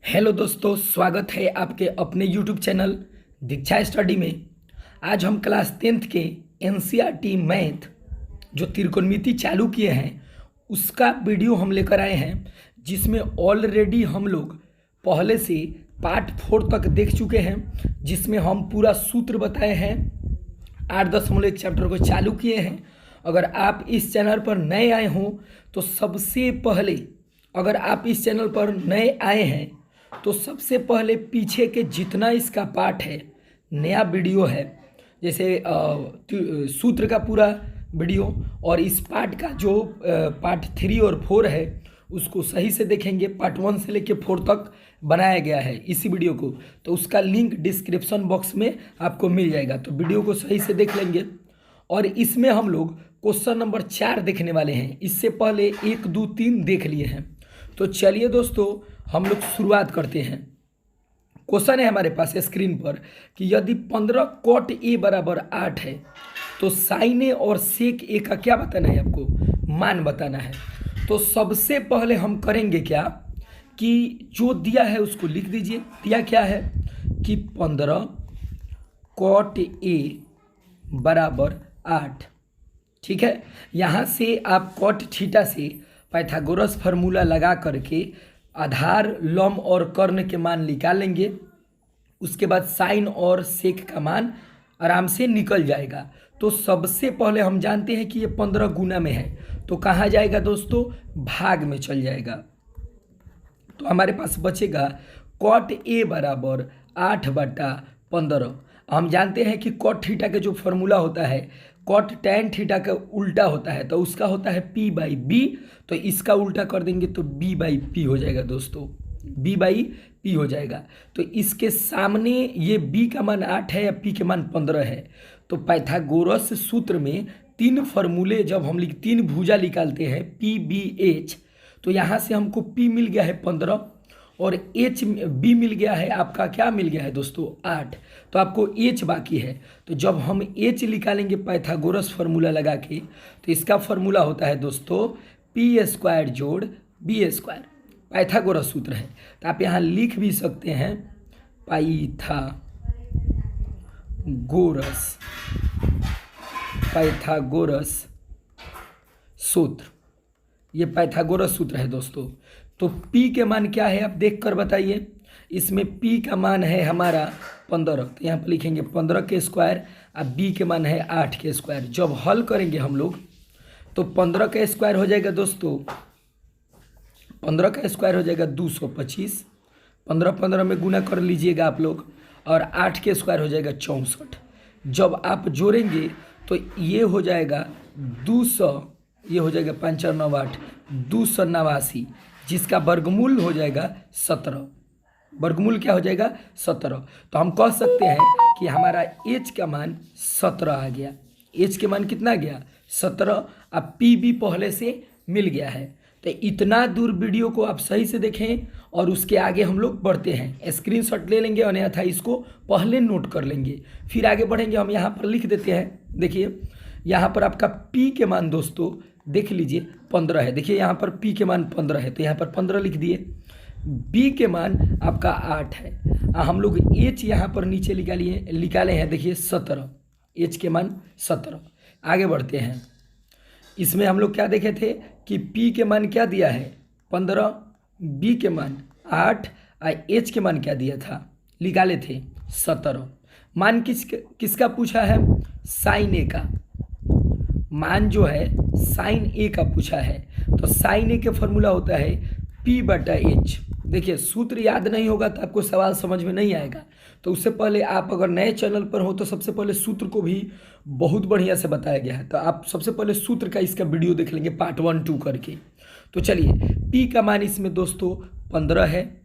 Hello दोस्तों, स्वागत है आपके अपने यूट्यूब चैनल दीक्षा स्टडी में। आज हम क्लास 10th के एनसीईआरटी मैथ जो त्रिकोणमिति चालू किए हैं उसका वीडियो हम लेकर आए हैं, जिसमें ऑलरेडी हम लोग पहले से पार्ट 4 तक देख चुके हैं, जिसमें हम पूरा सूत्र बताए हैं। 8-10 हम लोग एक चैप्टर को चालू किए हैं। अगर आप इस चैनल पर नए आए हों तो सबसे पहले, अगर आप इस चैनल पर नए आए हैं तो सबसे पहले पीछे के जितना इसका पार्ट है, नया वीडियो है, जैसे सूत्र का पूरा वीडियो और इस पार्ट का जो पार्ट 3 और 4 है उसको सही से देखेंगे। पार्ट 1 से लेके 4 तक बनाया गया है इसी वीडियो को, तो उसका लिंक डिस्क्रिप्शन बॉक्स में आपको मिल जाएगा, तो वीडियो को सही से देख लेंगे। और इसमें हम लोग क्वेश्चन नंबर 4 देखने वाले हैं। इससे पहले 1, 2, 3 देख लिए हैं। तो चलिए दोस्तों, हम लोग शुरुआत करते हैं। क्वेश्चन है हमारे पास स्क्रीन पर कि यदि 15 cot a बराबर 8 है तो sin a और sec a का क्या बताना है, आपको मान बताना है। तो सबसे पहले हम करेंगे क्या कि जो दिया है उसको लिख दीजिए। दिया क्या है कि 15 cot a बराबर 8, ठीक है। यहाँ से आप cot थीटा से पाइथागोरस फार्मूला लगा करके आधार, लंब और कर्ण के मान निकालेंगे। उसके बाद साइन और सेक का मान आराम से निकल जाएगा। तो सबसे पहले हम जानते हैं कि ये 15 गुना में है, तो कहाँ जाएगा दोस्तों, भाग में चल जाएगा। तो हमारे पास बचेगा cot a बराबर 8/15। हम जानते हैं कि cot थीटा का जो फॉर्मूला होता है cot tan थीटा का उल्टा होता है, तो उसका होता है p/b। तो इसका उल्टा कर देंगे तो b/p हो जाएगा दोस्तों, b/p हो जाएगा। तो इसके सामने ये b का मान 8 है या p के मान 15 है। तो पाइथागोरस सूत्र में 3 फॉर्मूले जब हम 3 भुजा निकालते हैं p, b, h, तो यहाँ से हमको p मिल गया है 15 और b मिल गया है, आपका क्या मिल गया है दोस्तों, 8। तो आपको h बाकी है। तो जब हम h निकालेंगे पाइथागोरस फार्मूला लगा के, तो इसका फार्मूला होता है दोस्तों p² जोड़ b²। पाइथागोरस सूत्र है, तो आप यहाँ लिख भी सकते हैं पाइथागोरस सूत्र। ये पाइथागोरस सूत्र है दोस्तों। तो p के मान क्या है आप देख कर बताइए। इसमें p का मान है हमारा 15, तो यहाँ पर लिखेंगे 15 के स्क्वायर, अब b के मान है 8 के स्क्वायर। जब हल करेंगे हम लोग तो 15 का स्क्वायर हो जाएगा दोस्तों, 15 का स्क्वायर हो जाएगा 225। 15 में गुना कर लीजिएगा आप लोग, और 8 के स्क्वायर हो जाएगा 64। जब आप जोड़ेंगे तो ये हो जाएगा 200, ये हो जाएगा 5 4 9 8, 289, जिसका वर्गमूल हो जाएगा 17। वर्गमूल क्या हो जाएगा, 17। तो हम कह सकते हैं कि हमारा h का मान 17 आ गया। h के मान कितना गया, 17। अब p भी पहले से मिल गया है। तो इतना दूर वीडियो को आप सही से देखें और उसके आगे हम लोग बढ़ते हैं। स्क्रीनशॉट ले लेंगे, अन्यथा इसको पहले नोट कर लेंगे, फिर आगे बढ़ेंगे। हम यहाँ पर लिख देते हैं। देखिए यहाँ पर आपका p के मान दोस्तों देख लीजिए 15 है। देखिए यहाँ पर p के मान 15 है, तो यहाँ पर 15 लिख दिए। b के मान आपका 8 है। हम लोग h यहाँ पर नीचे निकाले हैं, देखिए 17, h के मान 17। आगे बढ़ते हैं। इसमें हम लोग क्या देखे थे कि p के मान क्या दिया है 15, b के मान 8 और h के मान क्या दिया था, निकाले थे 17। मान किसका पूछा है, साइन a का मान जो है साइन a का पूछा है। तो साइन a के फॉर्मूला होता है p/h। देखिए सूत्र याद नहीं होगा तो आपको सवाल समझ में नहीं आएगा। तो उससे पहले आप अगर नए चैनल पर हो तो सबसे पहले सूत्र को भी बहुत बढ़िया से बताया गया है, तो आप सबसे पहले सूत्र का इसका वीडियो देख लेंगे पार्ट 1 2 करके। तो चलिए p का मान इसमें दोस्तों 15 है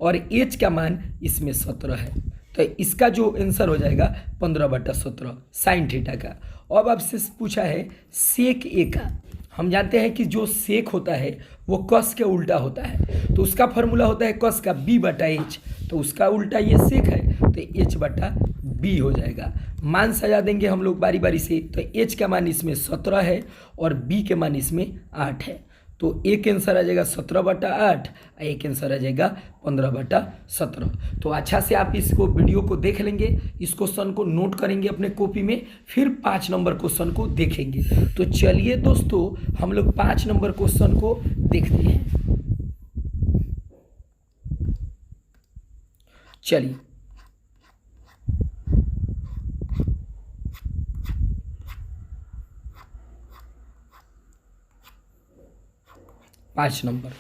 और h का मान इसमें 17 है। तो इसका जो आंसर हो जाएगा 15/17 साइन थीटा का। अब आपसे पूछा है सेक a का। हम जानते हैं कि जो सेक होता है वो कस के उल्टा होता है, तो उसका फार्मूला होता है कस का b/h। तो उसका उल्टा ये सेक है, तो h/b हो जाएगा। मान सजा देंगे हम लोग बारी बारी से। तो h का मान इसमें 17 है और b के मान इसमें 8 है। तो एक आंसर आ जाएगा 17/8 और एक आंसर आ जाएगा 15/17। तो अच्छा से आप इसको वीडियो को देख लेंगे, इस क्वेश्चन को नोट करेंगे अपने कॉपी में, फिर 5 नंबर क्वेश्चन को देखेंगे। तो चलिए दोस्तों हम लोग 5 नंबर क्वेश्चन को देखते हैं। चलिए पाँच नंबर,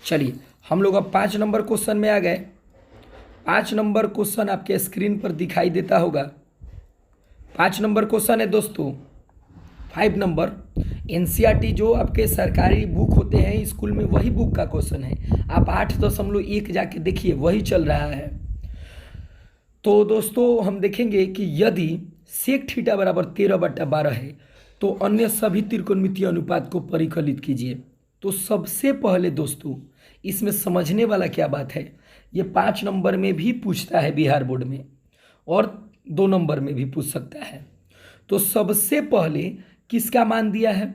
चलिए हम लोग अब 5 नंबर क्वेश्चन में आ गए। 5 नंबर क्वेश्चन आपके स्क्रीन पर दिखाई देता होगा। 5 नंबर क्वेश्चन है दोस्तों 5 नंबर, एनसीईआरटी जो आपके सरकारी बुक होते हैं स्कूल में, वही बुक का क्वेश्चन है। आप 8.1 जाके देखिए, वही चल रहा है। तो दोस्तों हम देखेंगे कि यदि सेक थीटा बराबर 13/12 है तो अन्य सभी त्रिकोणमितीय अनुपात को परिकलित कीजिए। तो सबसे पहले दोस्तों इसमें समझने वाला क्या बात है, ये 5 नंबर में भी पूछता है बिहार बोर्ड में, और 2 नंबर में भी पूछ सकता है। तो सबसे पहले किसका मान दिया है,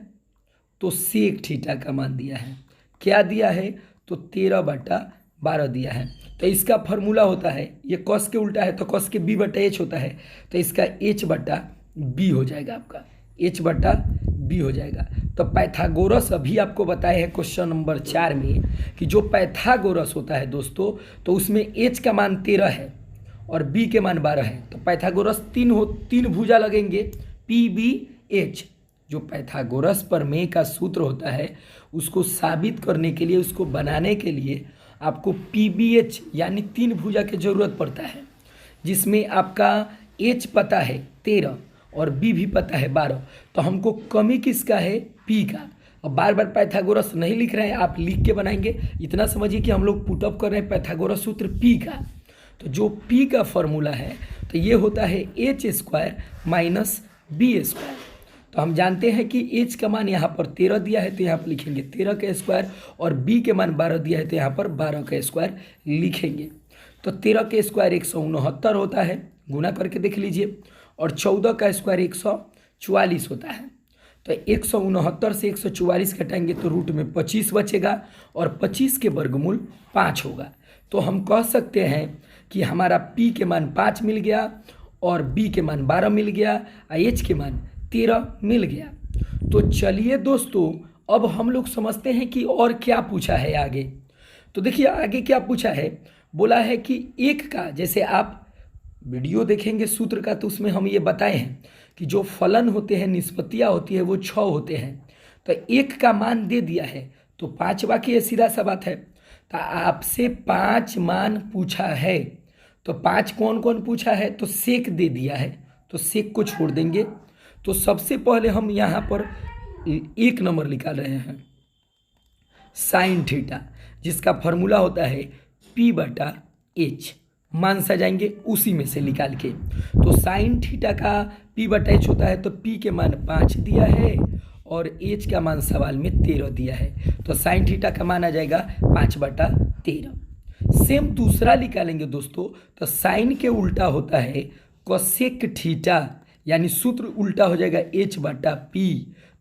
तो सेक थीटा का मान दिया है। क्या दिया है, तो 13/12 दिया है। तो इसका फॉर्मूला होता है, ये कॉस के उल्टा है तो कॉस के b/h होता है, तो इसका h/b हो जाएगा, आपका h/b हो जाएगा। तो पाइथागोरस अभी आपको बताए हैं क्वेश्चन नंबर 4 में कि जो पाइथागोरस होता है दोस्तों, तो उसमें h का मान 13 है और b के मान 12 है। तो पाइथागोरस 3 भुजा लगेंगे, PBH। जो पाइथागोरस प्रमेय का सूत्र होता है उसको साबित करने के लिए, उसको बनाने के लिए आपको PBH यानी 3 भुजा की जरूरत पड़ता है, जिसमें आपका h पता है 13 और b भी पता है 12। तो हमको कमी किसका है, p का। अब बार बार पाइथागोरस नहीं लिख रहे हैं, आप लिख के बनाएंगे। इतना समझिए कि हम लोग पुटअप कर रहे हैं पाइथागोरस सूत्र p का। तो जो p का फॉर्मूला है तो ये होता है h² - b²। तो हम जानते हैं कि h का मान यहाँ पर 13 दिया है तो यहाँ पर लिखेंगे 13 का स्क्वायर, और b के मान 12 दिया है तो यहाँ पर 12 का स्क्वायर लिखेंगे। तो 13 का स्क्वायर 169 होता है, गुना करके देख लीजिए, और 14 का स्क्वायर 144 होता है। तो 169 से 144 घटाएंगे तो रूट में 25 बचेगा, और 25 के वर्गमूल 5 होगा। तो हम कह सकते हैं कि हमारा p के मान 5 मिल गया, और b के मान 12 मिल गया, और h के मान 13 मिल गया। तो चलिए दोस्तों अब हम लोग समझते हैं कि और क्या पूछा है आगे। तो देखिए आगे क्या पूछा है, बोला है कि एक का, जैसे आप वीडियो देखेंगे सूत्र का तो उसमें हम ये बताए हैं कि जो फलन होते हैं, निष्पत्तियाँ होती है, वो 6 होते हैं। तो एक का मान दे दिया है तो 5 बाकी है, सीधा सा बात है। तो आपसे 5 मान पूछा है, तो 5 कौन कौन पूछा है, तो सेक दे दिया है, तो सेक को छोड़ देंगे। तो सबसे पहले हम यहाँ पर 1 नंबर निकाल रहे हैं, साइन थीटा, जिसका फॉर्मूला होता है p/h। मान सजाएंगे उसी में से निकाल के। तो साइन थीटा का p/h होता है, तो p के मान 5 दिया है और h का मान सवाल में 13 दिया है। तो साइन थीटा का मान आ जाएगा 5/13। सेम दूसरा निकालेंगे दोस्तों, तो साइन के उल्टा होता है कोसेक थीटा, यानी सूत्र उल्टा हो जाएगा h/p।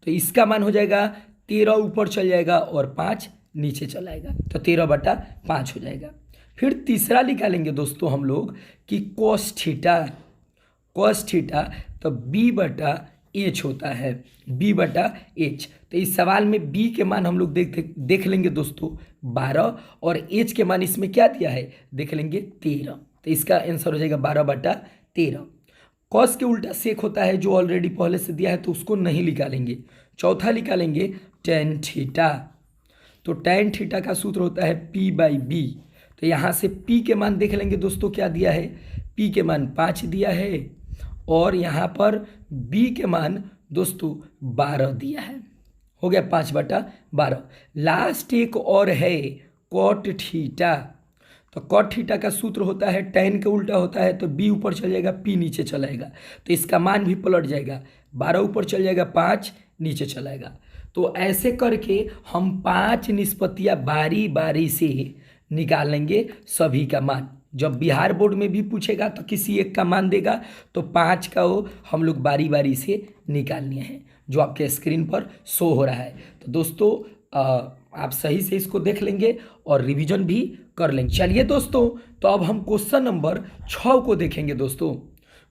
तो इसका मान हो जाएगा 13 ऊपर चल जाएगा और 5 नीचे चला जाएगा, तो 13/5 हो जाएगा। फिर तीसरा निकालेंगे दोस्तों हम लोग कि कोस थीटा तो b/h होता है, b/h। तो इस सवाल में b के मान हम लोग देख लेंगे दोस्तों 12, और h के मान इसमें क्या दिया है देख लेंगे 13। तो इसका आंसर हो जाएगा 12/13। कॉस के उल्टा सेक होता है, जो ऑलरेडी पहले से दिया है तो उसको नहीं निकालेंगे। चौथा निकालेंगे टेन थीटा। तो टेन थीटा का सूत्र होता है p/b। तो यहाँ से p के मान देख लेंगे दोस्तों, क्या दिया है, p के मान 5 दिया है, और यहाँ पर b के मान दोस्तों 12 दिया है, हो गया 5/12। लास्ट एक और है कॉट थीटा। तो कॉट थीटा का सूत्र होता है टेन के उल्टा होता है, तो b ऊपर चल जाएगा, p नीचे चला जाएगा, तो इसका मान भी पलट जाएगा, 12 ऊपर चल जाएगा, 5 नीचे चला जाएगा। तो ऐसे करके हम 5 निष्पत्तियाँ बारी बारी से निकालेंगे सभी का मान। जब बिहार बोर्ड में भी पूछेगा तो किसी एक का मान देगा, तो 5 का वो हम लोग बारी बारी से निकालने हैं, जो आपके स्क्रीन पर शो हो रहा है। तो दोस्तों आप सही से इसको देख लेंगे और रिवीजन भी कर लेंगे। चलिए दोस्तों, तो अब हम क्वेश्चन नंबर 6 को देखेंगे दोस्तों।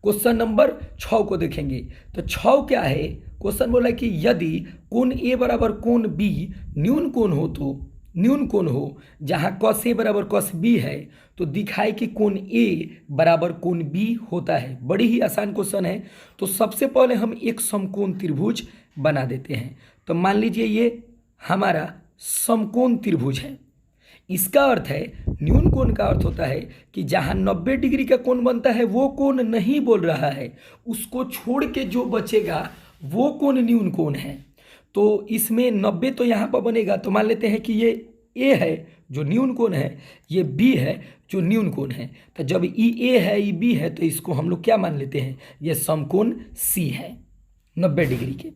क्वेश्चन नंबर 6 को देखेंगे। तो 6 क्या है? क्वेश्चन बोला कि यदि कोण ए बराबर कोण बी न्यून कोण हो, तो न्यून कोण हो जहाँ cos ए बराबर cos बी है, तो दिखाए कि कोण ए बराबर कोण बी होता है। बड़ी ही आसान क्वेश्चन है। तो सबसे पहले हम एक समकोण त्रिभुज बना देते हैं। तो मान लीजिए ये हमारा समकोण त्रिभुज है। इसका अर्थ है, न्यून कोण का अर्थ होता है कि जहाँ 90 डिग्री का कोण बनता है वो कोण नहीं बोल रहा है, उसको छोड़ के जो बचेगा वो कोण न्यून कोण है। तो इसमें 90 तो यहाँ पर बनेगा। तो मान लेते हैं कि ये ए है जो न्यून कोण है, ये बी है जो न्यून कोण है। तो जब ई ए है ई बी है, तो इसको हम लोग क्या मान लेते हैं? ये समकोण सी है 90 डिग्री के।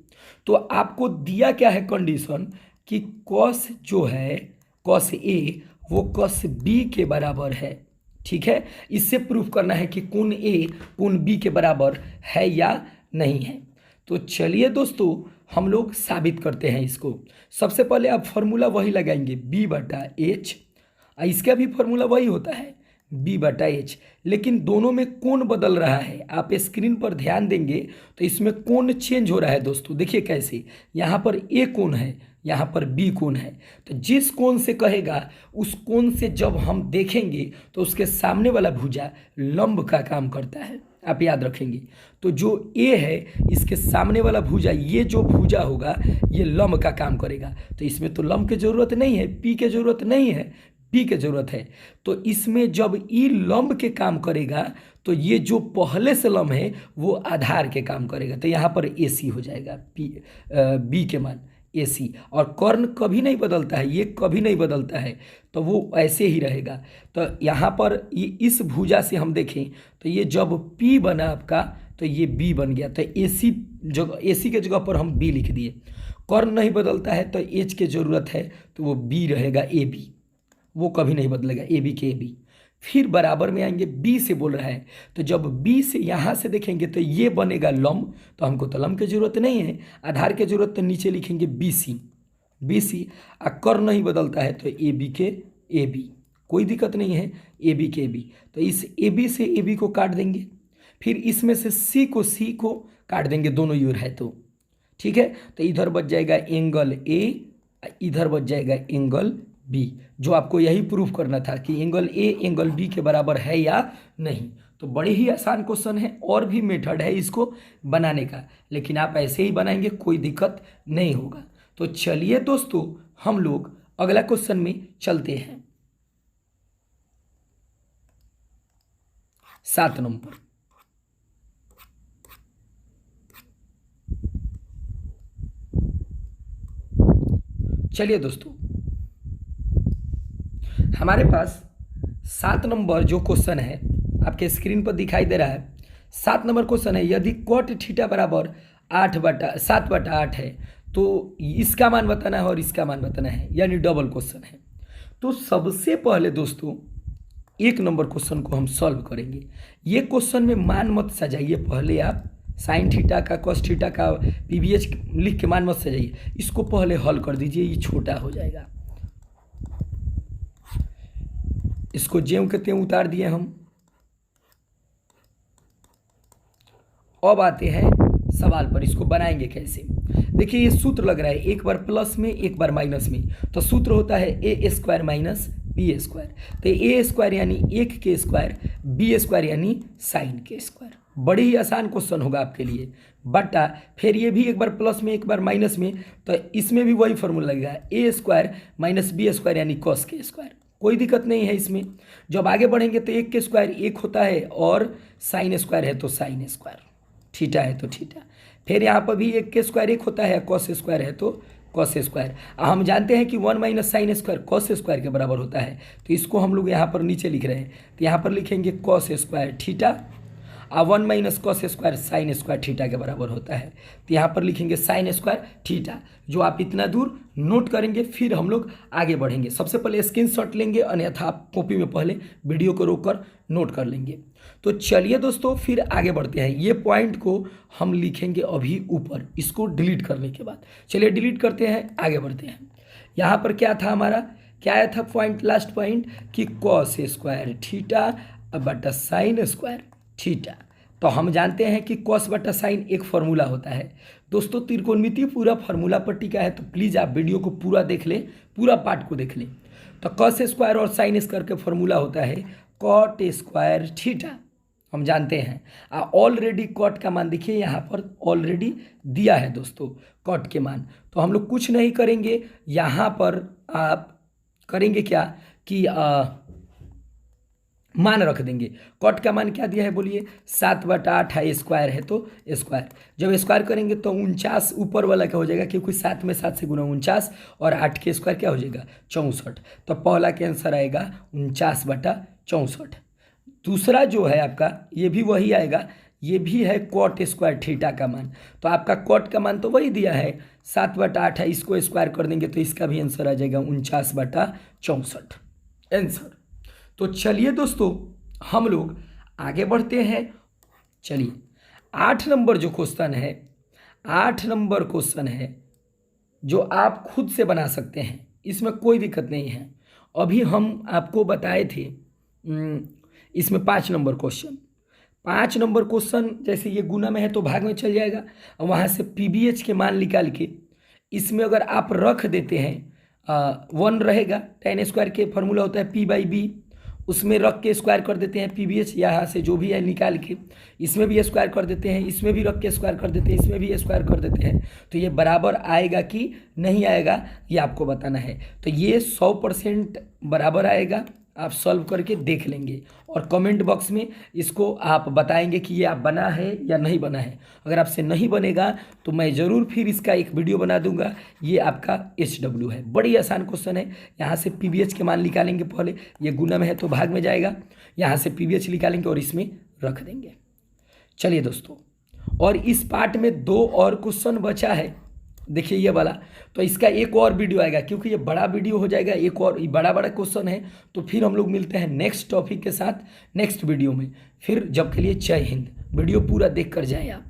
तो आपको दिया क्या है कंडीशन कि कॉस जो है कॉस ए वो कॉस बी के बराबर है। ठीक है, इससे प्रूफ करना है कि कोण ए कोण बी के बराबर है या नहीं है। तो चलिए दोस्तों, हम लोग साबित करते हैं इसको। सबसे पहले आप फॉर्मूला वही लगाएंगे b/h। इसका भी फॉर्मूला वही होता है b/h, लेकिन दोनों में कोण बदल रहा है। आप स्क्रीन पर ध्यान देंगे तो इसमें कोण चेंज हो रहा है दोस्तों। देखिए कैसे, यहाँ पर a कोण है, यहाँ पर b कोण है। तो जिस कोण से कहेगा उस कोण से जब हम देखेंगे तो उसके सामने वाला भुजा लंब का काम करता है, आप याद रखेंगे। तो जो a है इसके सामने वाला भुजा, ये जो भुजा होगा ये लंब का काम करेगा। तो इसमें तो लंब की जरूरत नहीं है, p की जरूरत नहीं है, b की जरूरत है। तो इसमें जब e लंब के काम करेगा तो ये जो पहले से लंब है वो आधार के काम करेगा। तो यहाँ पर AC हो जाएगा b के मान AC। और कर्ण कभी नहीं बदलता है, ये कभी नहीं बदलता है, तो वो ऐसे ही रहेगा। तो यहाँ पर ये इस भुजा से हम देखें तो ये जब P बना आपका तो ये B बन गया। तो AC के जगह पर हम B लिख दिए। कर्ण नहीं बदलता है तो H की ज़रूरत है, तो वो B रहेगा AB, वो कभी नहीं बदलेगा, AB के AB। फिर बराबर में आएंगे, B से बोल रहा है, तो जब B से यहाँ से देखेंगे तो ये बनेगा लंब। तो हमको तो लंब की जरूरत नहीं है, आधार की जरूरत, तो नीचे लिखेंगे BC। कर्ण नहीं बदलता है तो AB के AB, कोई दिक्कत नहीं है, AB के AB। तो इस AB से AB को काट देंगे, फिर इसमें से C को काट देंगे, दोनों यूर है तो ठीक है। तो इधर बच जाएगा एंगल A, इधर बच जाएगा एंगल B। जो आपको यही प्रूफ करना था कि एंगल A एंगल B के बराबर है या नहीं। तो बड़ी ही आसान क्वेश्चन है, और भी मेथड है इसको बनाने का, लेकिन आप ऐसे ही बनाएंगे, कोई दिक्कत नहीं होगा। तो चलिए दोस्तों, हम लोग अगला क्वेश्चन में चलते हैं। 7 नंबर। चलिए दोस्तों, हमारे पास 7 नंबर जो क्वेश्चन है आपके स्क्रीन पर दिखाई दे रहा है। 7 नंबर क्वेश्चन है, यदि cot थीटा बराबर 7/8 है तो इसका मान बताना है और इसका मान बताना है, यानी डबल क्वेश्चन है। तो सबसे पहले दोस्तों 1 नंबर क्वेश्चन को हम सॉल्व करेंगे। ये क्वेश्चन में मान मत सजाइए, पहले आप साइन थीटा का cos थीटा का PVH लिख के मान मत सजाइए, इसको पहले हल कर दीजिए, ये छोटा हो जाएगा। इसको ज्यों के त्यों उतार दिए हम। अब आते हैं सवाल पर, इसको बनाएंगे कैसे। देखिए ये सूत्र लग रहा है, एक बार प्लस में एक बार माइनस में। तो सूत्र होता है a² माइनस b²। तो a² यानी 1 के स्क्वायर, b² यानी साइन के स्क्वायर। बड़ी ही आसान क्वेश्चन होगा आपके लिए। बटा फिर ये भी एक बार प्लस में एक बार माइनस में, तो इसमें भी वही फॉर्मूला लगेगा, a² माइनस b² यानी cos के स्क्वायर। कोई दिक्कत नहीं है इसमें। जब आगे बढ़ेंगे तो 1 के स्क्वायर 1 होता है, और साइन स्क्वायर है तो साइन स्क्वायर, थीटा है तो थीटा। फिर यहाँ पर भी 1 के स्क्वायर 1 होता है, कॉस स्क्वायर है तो कॉस स्क्वायर। हम जानते हैं कि 1 minus sine square cos square के बराबर होता है। तो इसको हम लोग यहाँ पर नीचे लिख रहे हैं, तो यहाँ पर लिखेंगे cos square theta, 1 minus cos square sine square theta के बराबर होता है। तो यहाँ पर लिखेंगे साइन स्क्वायर थीटा, जो आप इतना दूर नोट करेंगे, फिर हम लोग आगे बढ़ेंगे। सबसे पहले स्क्रीनशॉट लेंगे, अन्यथा आप कॉपी में पहले वीडियो को रोककर नोट कर लेंगे। तो चलिए दोस्तों, फिर आगे बढ़ते हैं। ये पॉइंट को हम लिखेंगे अभी ऊपर, इसको डिलीट करने के बाद। चलिए डिलीट करते हैं, आगे बढ़ते हैं। यहाँ पर क्या था हमारा, क्या आया था पॉइंट, लास्ट पॉइंट कि कॉस स्क्वायर थीटा बटा साइन स्क्वायर थीटा। तो हम जानते हैं कि कॉस बटा साइन एक फॉर्मूला होता है। दोस्तों त्रिकोणमिति पूरा फार्मूला पर टिका है, तो प्लीज़ आप वीडियो को पूरा देख लें, पूरा पार्ट को देख लें। तो कॉस स्क्वायर और साइन स्क्वायर का फॉर्मूला होता है कॉट स्क्वायर थीटा, हम जानते हैं। ऑलरेडी कॉट का मान देखिए यहाँ पर ऑलरेडी दिया है दोस्तों, कॉट के मान। तो हम लोग कुछ नहीं करेंगे, यहाँ पर आप करेंगे क्या कि मान रख देंगे। कॉट का मान क्या दिया है बोलिए, 7/8 है, स्क्वायर है तो स्क्वायर। जब स्क्वायर करेंगे तो 49 ऊपर वाला क्या हो जाएगा, क्योंकि 7 में 7 से गुना 49 और 8 के स्क्वायर क्या हो जाएगा 64। तो पहला के आंसर आएगा 49/64। दूसरा जो है आपका ये भी वही आएगा, ये भी है कॉट स्क्वायर थीटा का मान। तो आपका कॉट का मान तो वही दिया है 7/8 है, इसको स्क्वायर कर देंगे तो इसका भी आंसर आ जाएगा 49/64 आंसर। तो चलिए दोस्तों हम लोग आगे बढ़ते हैं। चलिए 8 नंबर जो क्वेश्चन है, 8 नंबर क्वेश्चन है जो आप खुद से बना सकते हैं, इसमें कोई दिक्कत नहीं है। अभी हम आपको बताए थे इसमें 5 नंबर क्वेश्चन, 5 नंबर क्वेश्चन जैसे ये गुना में है तो भाग में चल जाएगा, और वहाँ से पीबीएच के मान निकाल के इसमें अगर आप रख देते हैं 1 रहेगा, tan स्क्वायर के फॉर्मूला होता है p/b, उसमें रख के स्क्वायर कर देते हैं पीबीएच, यहाँ से जो भी है निकाल के इसमें भी स्क्वायर कर देते हैं, इसमें भी रख के स्क्वायर कर देते हैं, इसमें भी स्क्वायर कर देते हैं। तो ये बराबर आएगा कि नहीं आएगा ये आपको बताना है। तो ये 100% बराबर आएगा, आप सॉल्व करके देख लेंगे और कमेंट बॉक्स में इसको आप बताएंगे कि ये आप बना है या नहीं बना है। अगर आपसे नहीं बनेगा तो मैं ज़रूर फिर इसका एक वीडियो बना दूंगा। ये आपका HW है, बड़ी आसान क्वेश्चन है। यहाँ से पीबीएच के मान निकालेंगे, पहले ये गुना में है तो भाग में जाएगा, यहाँ से पीबीएच निकालेंगे और इसमें रख देंगे। चलिए दोस्तों, और इस पार्ट में 2 और क्वेश्चन बचा है, देखिए ये वाला। तो इसका एक और वीडियो आएगा, क्योंकि ये बड़ा वीडियो हो जाएगा, एक और बड़ा क्वेश्चन है। तो फिर हम लोग मिलते हैं नेक्स्ट टॉपिक के साथ नेक्स्ट वीडियो में। फिर जब के लिए जय हिंद। वीडियो पूरा देख कर जाएं आप।